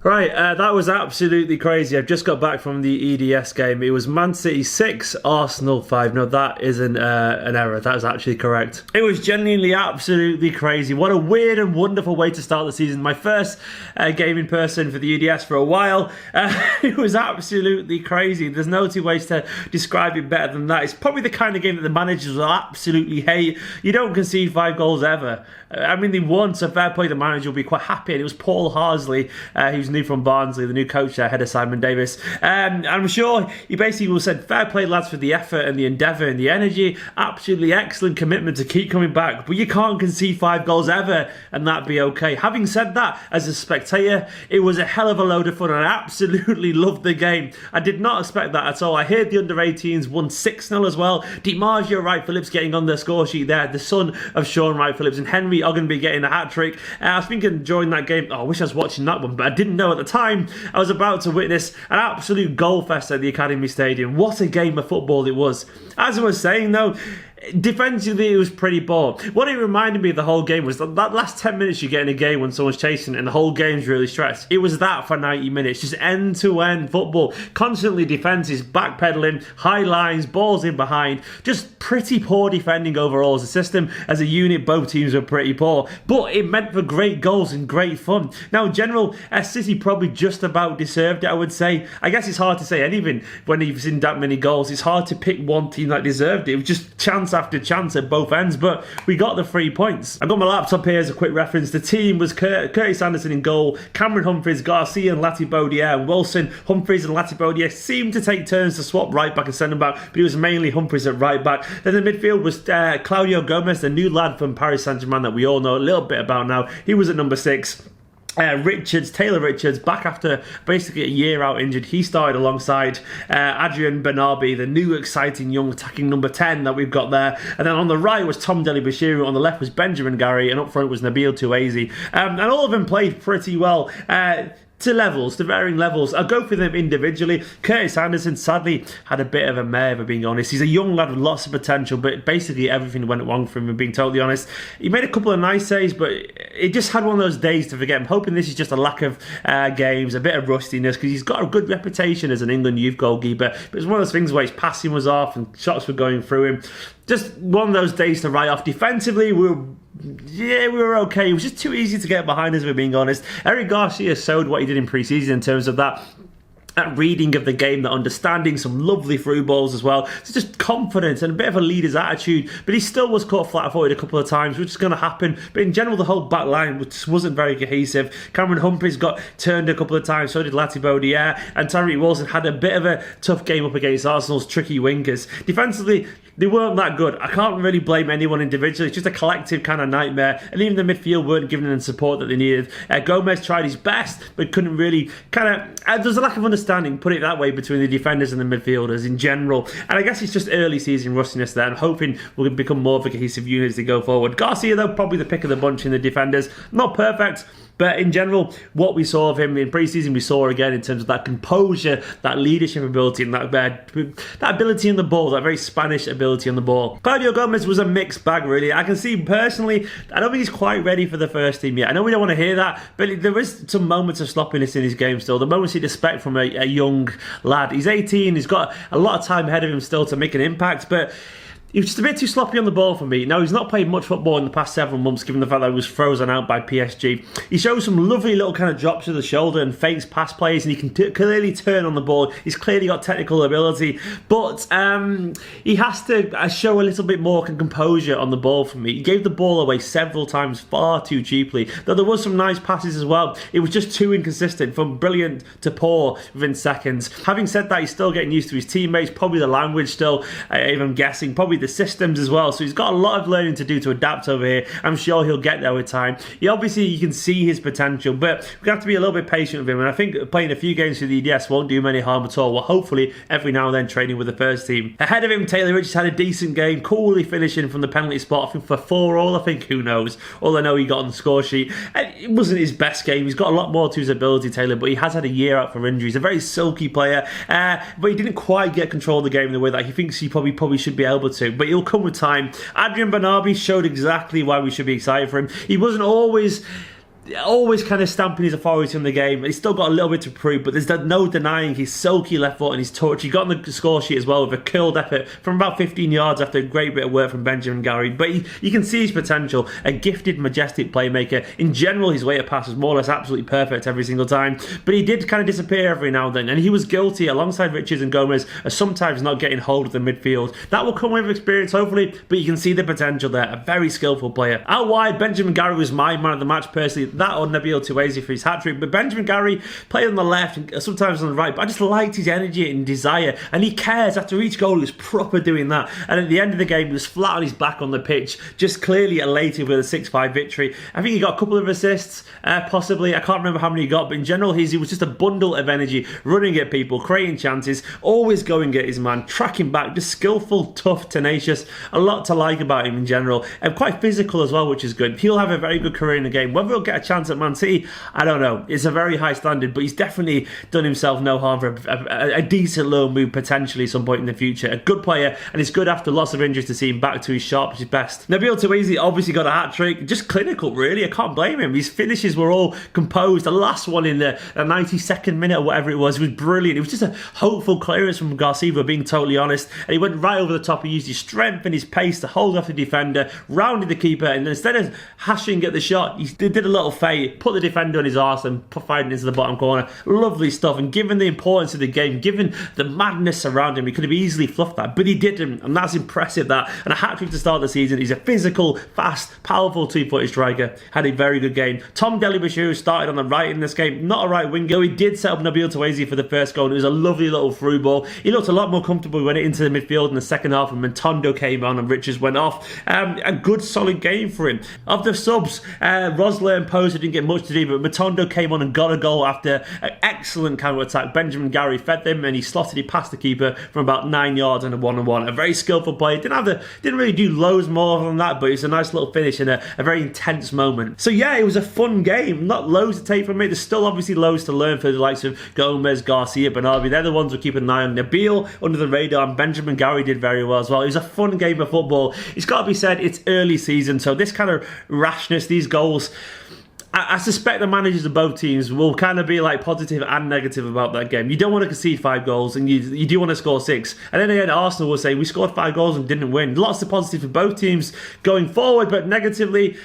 Right, that was absolutely crazy. I've just got back from the EDS game. It was Man City 6, Arsenal 5. No, that isn't an error. That is actually correct. It was genuinely absolutely crazy. What a weird and wonderful way to start the season. My first game in person for the EDS for a while. It was absolutely crazy. There's no two ways to describe it better than that. It's probably the kind of game that the managers will absolutely hate. You don't concede 5 goals ever. I mean, they won, so fair play, the manager will be quite happy. And it was Paul Harsley, who's new from Barnsley, the new coach there, head of Simon Davis. I'm sure he basically will said, fair play, lads, for the effort and the endeavour and the energy. Absolutely excellent commitment to keep coming back. But you can't concede 5 goals ever, and that'd be okay. Having said that, as a spectator, it was a hell of a load of fun, and I absolutely loved the game. I did not expect that at all. I heard the under-18s won 6-0 as well. DiMaggio Wright Phillips getting on the score sheet there, the son of Sean Wright Phillips, and Henry Ogdenby getting a hat-trick. I was thinking during that game, I wish I was watching that one, but I didn't know at the time. I was about to witness an absolute goal fest at the Academy Stadium. What a game of football it was. As I was saying though, defensively, it was pretty poor. What it reminded me of the whole game was that last 10 minutes you get in a game when someone's chasing and the whole game's really stretched. It was that for 90 minutes. Just end-to-end football. Constantly defences, backpedaling, high lines, balls in behind. Just pretty poor defending overall as a system. As a unit, both teams were pretty poor. But it meant for great goals and great fun. Now, in general, City probably just about deserved it, I would say. I guess it's hard to say anything when you've seen that many goals. It's hard to pick one team that deserved it. It was just chance after chance at both ends, but we got the 3 points. I've got my laptop here as a quick reference. The team was Curtis Anderson in goal, Cameron Humphreys, Garcia and Latibaudiere, and Wilson. Humphreys and Latibaudiere seemed to take turns to swap right back and centre back, but it was mainly Humphreys at right back. Then the midfield was Claudio Gomez, the new lad from Paris Saint-Germain that we all know a little bit about now. He was at number 6. Taylor Richards, back after basically a year out injured, he started alongside Adrian Bernabe, the new exciting young attacking number 10 that we've got there. And then on the right was Tom Delibashiru, on the left was Benjamin Gary, and up front was Nabil Touaizi. And all of them played pretty well. To varying levels. I'll go for them individually. Curtis Anderson sadly had a bit of a mare, if I'm being honest. He's a young lad with lots of potential, but basically everything went wrong for him, if I'm being totally honest. He made a couple of nice saves, but it just had one of those days to forget. I'm hoping this is just a lack of games, a bit of rustiness, because he's got a good reputation as an England youth goalkeeper, but it's one of those things where his passing was off and shots were going through him. Just one of those days to write off. Defensively, we were okay. It was just too easy to get behind us, if we're being honest. Eric Garcia showed what he did in pre-season in terms of that reading of the game, that understanding, some lovely through balls as well. So just confidence and a bit of a leader's attitude, but he still was caught flat-footed a couple of times, which is going to happen. But in general, the whole back line just wasn't very cohesive. Cameron Humphreys got turned a couple of times, so did Latibaudiere, and Tariq Wilson had a bit of a tough game up against Arsenal's tricky wingers. Defensively, they weren't that good. I can't really blame anyone individually. It's just a collective kind of nightmare. And even the midfield weren't giving them support that they needed. Gomez tried his best, but couldn't really there's a lack of understanding, put it that way, between the defenders and the midfielders in general. And I guess it's just early season rustiness there. I'm hoping we'll become more of a cohesive unit as they go forward. Garcia, though, probably the pick of the bunch in the defenders. Not perfect, but in general, what we saw of him in pre-season, we saw again in terms of that composure, that leadership ability, and that ability on the ball, that very Spanish ability on the ball. Claudio Gomez was a mixed bag, really. I can see personally, I don't think he's quite ready for the first team yet. I know we don't want to hear that, but there is some moments of sloppiness in his game still. The moments he'd expect from a young lad. He's 18, he's got a lot of time ahead of him still to make an impact, but he was just a bit too sloppy on the ball for me. Now, he's not played much football in the past several months, given the fact that he was frozen out by PSG. He shows some lovely little kind of drops to the shoulder and fakes pass plays, and he can clearly turn on the ball. He's clearly got technical ability, but he has to show a little bit more composure on the ball for me. He gave the ball away several times far too cheaply, though there was some nice passes as well. It was just too inconsistent, from brilliant to poor within seconds. Having said that, he's still getting used to his teammates, probably the language still, if I'm guessing, probably the systems as well, so he's got a lot of learning to do to adapt over here. I'm sure he'll get there with time. Obviously you can see his potential, but we have to be a little bit patient with him, and I think playing a few games for the EDS won't do him any harm at all. Well, hopefully every now and then training with the first team. Ahead of him, Taylor Richards had a decent game, coolly finishing from the penalty spot, I think for 4-all, I think, who knows. All I know, he got on the score sheet. It wasn't his best game. He's got a lot more to his ability, Taylor, but he has had a year out for injuries. A very silky player, but he didn't quite get control of the game in the way that he thinks he probably should be able to, but he'll come with time. Adrian Bernabe showed exactly why we should be excited for him. He wasn't always always kind of stamping his authority on the game. He's still got a little bit to prove, but there's no denying his silky left foot and his touch. He got on the score sheet as well with a curled effort from about 15 yards after a great bit of work from Benjamin Gary. But you can see his potential. A gifted, majestic playmaker. In general, his weight of pass was more or less absolutely perfect every single time. But he did kind of disappear every now and then. And he was guilty, alongside Richards and Gomez, of sometimes not getting hold of the midfield. That will come with experience, hopefully, but you can see the potential there. A very skillful player. Out wide, Benjamin Gary was my man of the match, personally. That or Nabil Touaizi for his hat-trick. But Benjamin Gary played on the left and sometimes on the right. But I just liked his energy and desire. And he cares. After each goal, he was proper doing that. And at the end of the game, he was flat on his back on the pitch, just clearly elated with a 6-5 victory. I think he got a couple of assists, possibly. I can't remember how many he got, but in general, he was just a bundle of energy, running at people, creating chances, always going at his man, tracking back, just skillful, tough, tenacious. A lot to like about him in general. And quite physical as well, which is good. He'll have a very good career in the game. Whether he'll get a chance at Man City, I don't know. It's a very high standard, but he's definitely done himself no harm for a decent loan move potentially some point in the future. A good player, and it's good after lots of injuries to see him back to his sharpest best. Nabil Touaizi obviously got a hat-trick. Just clinical, really. I can't blame him. His finishes were all composed. The last one in the 92nd minute or whatever it was brilliant. It was just a hopeful clearance from Garcia, being totally honest. And he went right over the top. He used his strength and his pace to hold off the defender, rounded the keeper, and then instead of hashing at the shot, he did a little fade, put the defender on his arse and fired it into the bottom corner. Lovely stuff. And given the importance of the game, given the madness around him, he could have easily fluffed that, but he didn't, and that's impressive. That and a hat-trick to start the season. He's a physical, fast, powerful two-footed striker. Had a very good game. Tom Delibashiru started on the right in this game, not a right winger. He did set up Nabil Touaizi for the first goal, and it was a lovely little through ball. He looked a lot more comfortable when it into the midfield in the second half, and Matondo came on and Richards went off. A good, solid game for him. Of the subs, Rosler and Poser didn't get much to do, but Matondo came on and got a goal after an excellent counter-attack. Benjamin Gary fed them, and he slotted it past the keeper from about 9 yards and a one-on-one. A very skillful player. Didn't really do loads more than that, but it was a nice little finish and a very intense moment. So yeah, it was a fun game. Not loads to take from it. There's still obviously loads to learn for the likes of Gomez, Garcia, Bernabe. They're the ones we're keeping an eye on. Nabil under the radar, and Benjamin Gary did very well as well. It was a fun game of football. It's got to be said, it's early season, so this kind of rashness, these goals, I suspect the managers of both teams will kind of be like positive and negative about that game. You don't want to concede 5 goals, and you do want to score 6. And then again, Arsenal will say, we scored 5 goals and didn't win. Lots of positive for both teams going forward, but negatively,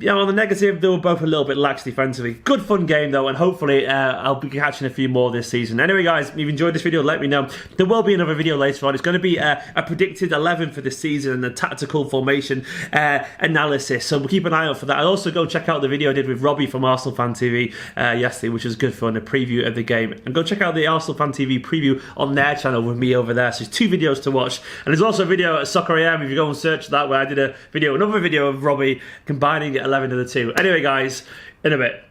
on the negative, they were both a little bit lax defensively. Good fun game though, and hopefully I'll be catching a few more this season. Anyway guys, if you've enjoyed this video, let me know. There will be another video later on. It's going to be a predicted 11 for this season and the tactical formation analysis, so we'll keep an eye out for that. I'll also go check out the video I did with Rabbi from Arsenal Fan TV yesterday, which was good fun, a preview of the game. And go check out the Arsenal Fan TV preview on their channel with me over there. So there's 2 videos to watch, and there's also a video at Soccer AM if you go and search that, where I did another video of Rabbi combining 11 of the 2. Anyway guys, in a bit.